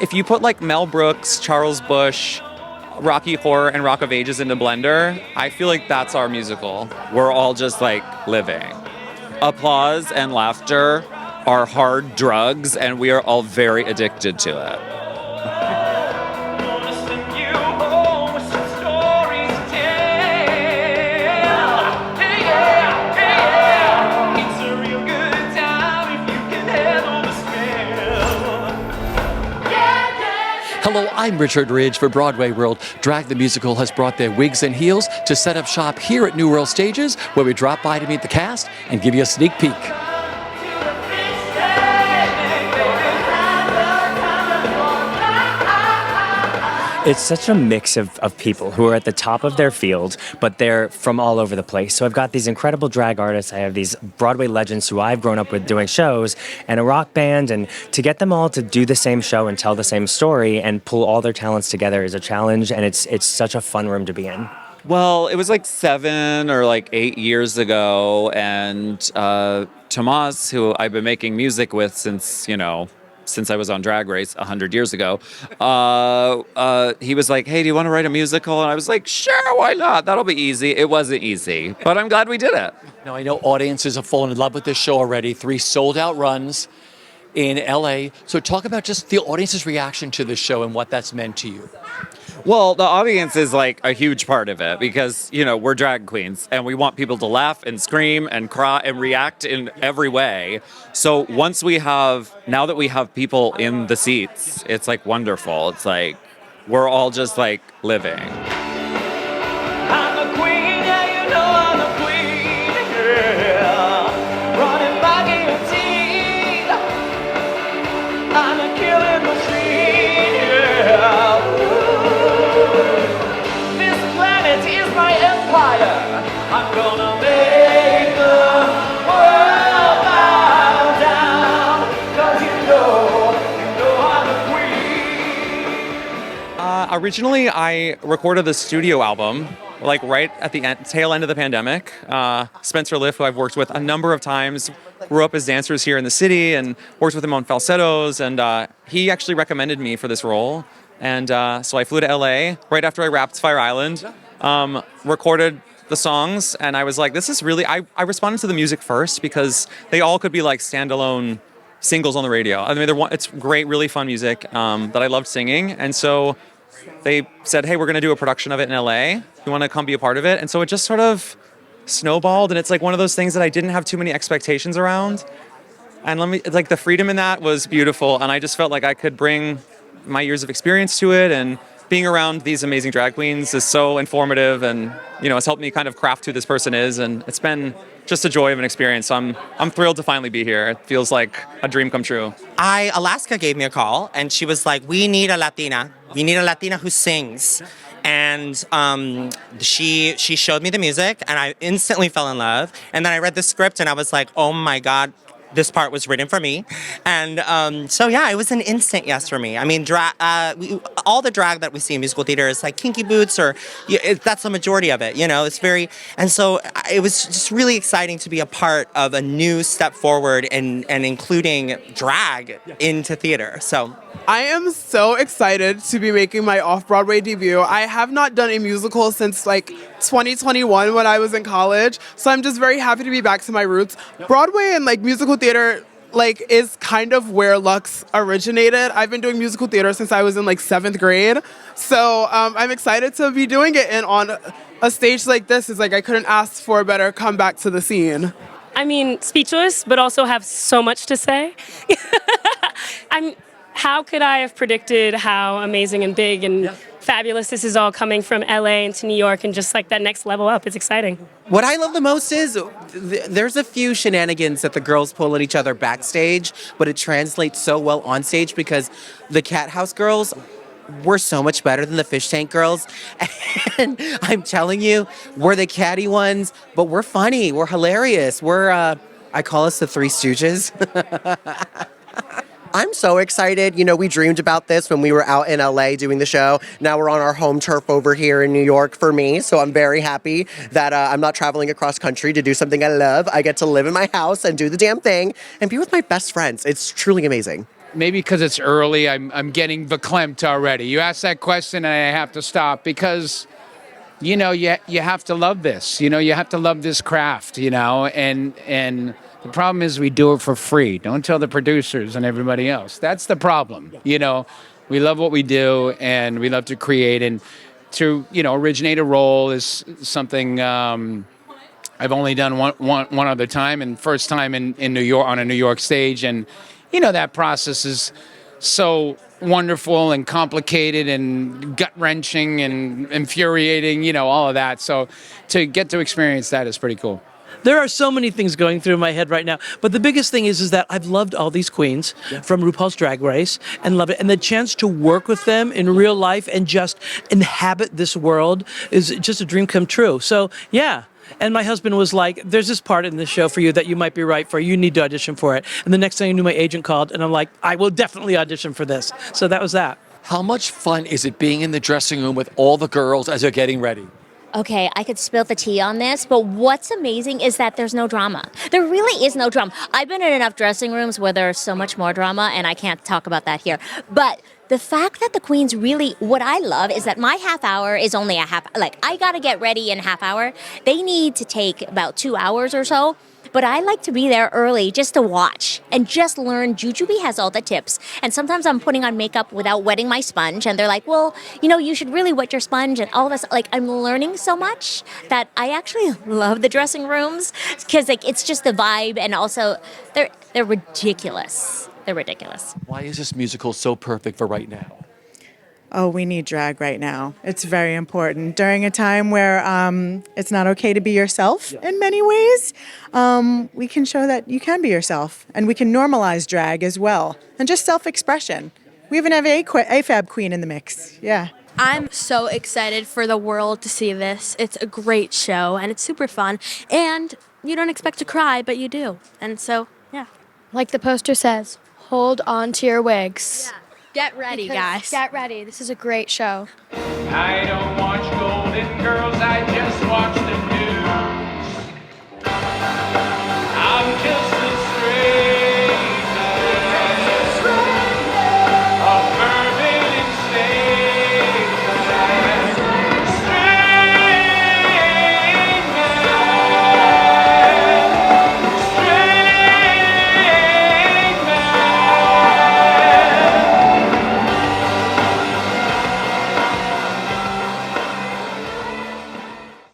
If you put like Mel Brooks, Charles Busch, Rocky Horror, and Rock of Ages into Blender, I feel like that's our musical. We're all just like living. Applause and laughter are hard drugs, and we are all very addicted to it. Hello, I'm Richard Ridge for Broadway World. Drag the Musical has brought their wigs and heels to set up shop here at New World Stages, where we drop by to meet the cast and give you a sneak peek. It's such a mix of people who are at the top of their field, but they're from all over the place. So I've got these incredible drag artists, I have these Broadway legends who I've grown up with doing shows, and a rock band, and to get them all to do the same show and tell the same story and pull all their talents together is a challenge, and it's such a fun room to be in. Well, it was like 7 or like 8 years ago, and Tomas, who I've been making music with since I was on Drag Race 100 years ago, he was like, hey, do you want to write a musical? And I was like, sure, why not? That'll be easy. It wasn't easy, but I'm glad we did it. Now, I know audiences have fallen in love with this show already. 3 sold-out runs in LA. So talk about just the audience's reaction to the show and what that's meant to you. Well, the audience is like a huge part of it because, we're drag queens and we want people to laugh and scream and cry and react in every way. So now that we have people in the seats, it's like wonderful. It's like we're all just like living. I'm the queen, yeah, you know I'm the queen, yeah. Running by guillotine. I'm a killing machine, yeah. This planet is my empire. I'm gonna make the world bow down. 'Cause you know I'm the queen. Originally, I recorded the studio album like right at the tail end of the pandemic. Spencer Liff, who I've worked with a number of times, grew up as dancers here in the city and worked with him on falsettos, and he actually recommended me for this role. And so I flew to LA right after I wrapped Fire Island, recorded the songs, and I was like, this is really, I responded to the music first because they all could be like standalone singles on the radio. I mean, it's great, really fun music that I loved singing. And so they said, hey, we're going to do a production of it in LA. You want to come be a part of it? And so it just sort of snowballed, and it's like one of those things that I didn't have too many expectations around. And the freedom in that was beautiful, and I just felt like I could bring my years of experience to it, and being around these amazing drag queens is so informative, and it's helped me kind of craft who this person is, and it's been just a joy of an experience. So I'm thrilled to finally be here. It feels like a dream come true. Alaska gave me a call, and she was like, we need a Latina. We need a Latina who sings. And she showed me the music, and I instantly fell in love. And then I read the script, and I was like, oh my God, this part was written for me. And so yeah, it was an instant yes for me. I mean, all the drag that we see in musical theater is like kinky boots, or that's the majority of it, it's very, and so it was just really exciting to be a part of a new step forward and including drag into theater. So I am so excited to be making my off-Broadway debut. I have not done a musical since like 2021 when I was in college, so I'm just very happy to be back to my roots. Broadway and like musical theater is kind of where Lux originated. I've been doing musical theater since I was in like 7th grade, so I'm excited to be doing it, and on a stage like this is like I couldn't ask for a better comeback to the scene. I mean, speechless, but also have so much to say. How could I have predicted how amazing and big and fabulous this is all coming from LA into New York, and just like that next level up? It's exciting. What I love the most is there's a few shenanigans that the girls pull at each other backstage, but it translates so well on stage because the Cat House girls were so much better than the Fish Tank girls. And I'm telling you, we're the catty ones, but we're funny, we're hilarious. I call us the Three Stooges. I'm so excited. We dreamed about this when we were out in LA doing the show. Now we're on our home turf over here in New York for me. So I'm very happy that I'm not traveling across country to do something I love. I get to live in my house and do the damn thing and be with my best friends. It's truly amazing. maybe because it's early, I'm getting verklempt already. You ask that question and I have to stop because, you know, you have to love this. You know, you have to love this craft, you know, and the problem is we do it for free. Don't tell the producers and everybody else. That's the problem. You know, we love what we do and we love to create, and to, you know, originate a role is something I've only done one other time, and first time in New York, on a New York stage. And, you know, that process is so wonderful and complicated and gut-wrenching and infuriating, you know, all of that. So to get to experience that is pretty cool. There are so many things going through my head right now, but the biggest thing is that I've loved all these queens from RuPaul's Drag Race and love it, and the chance to work with them in real life and just inhabit this world is just a dream come true. So yeah. And my husband was like, there's this part in this show for you that you might be right for. You need to audition for it. And the next thing I knew, my agent called, and I'm like, I will definitely audition for this. So that was that. How much fun is it being in the dressing room with all the girls as they're getting ready? Okay, I could spill the tea on this, but what's amazing is that there's no drama. There really is no drama. I've been in enough dressing rooms where there's so much more drama, and I can't talk about that here. But the fact that the queens really, what I love is that my half hour is only a half, like I gotta get ready in a half hour. They need to take about 2 hours or so. But I like to be there early just to watch and just learn. Jujubee has all the tips. And sometimes I'm putting on makeup without wetting my sponge. And they're like, well, you know, you should really wet your sponge and all this. Like, I'm learning so much that I actually love the dressing rooms because, like, it's just the vibe. And also, they're ridiculous. They're ridiculous. Why is this musical so perfect for right now? Oh, we need drag right now. It's very important. During a time where it's not okay to be yourself in many ways, we can show that you can be yourself, and we can normalize drag as well, and just self-expression. We even have a AFAB queen in the mix. Yeah. I'm so excited for the world to see this. It's a great show, and it's super fun. And you don't expect to cry, but you do. And so, yeah. Like the poster says, hold on to your wigs. Yeah. Get ready, guys. Get ready. This is a great show. I don't watch Golden Girls, I just watch the news.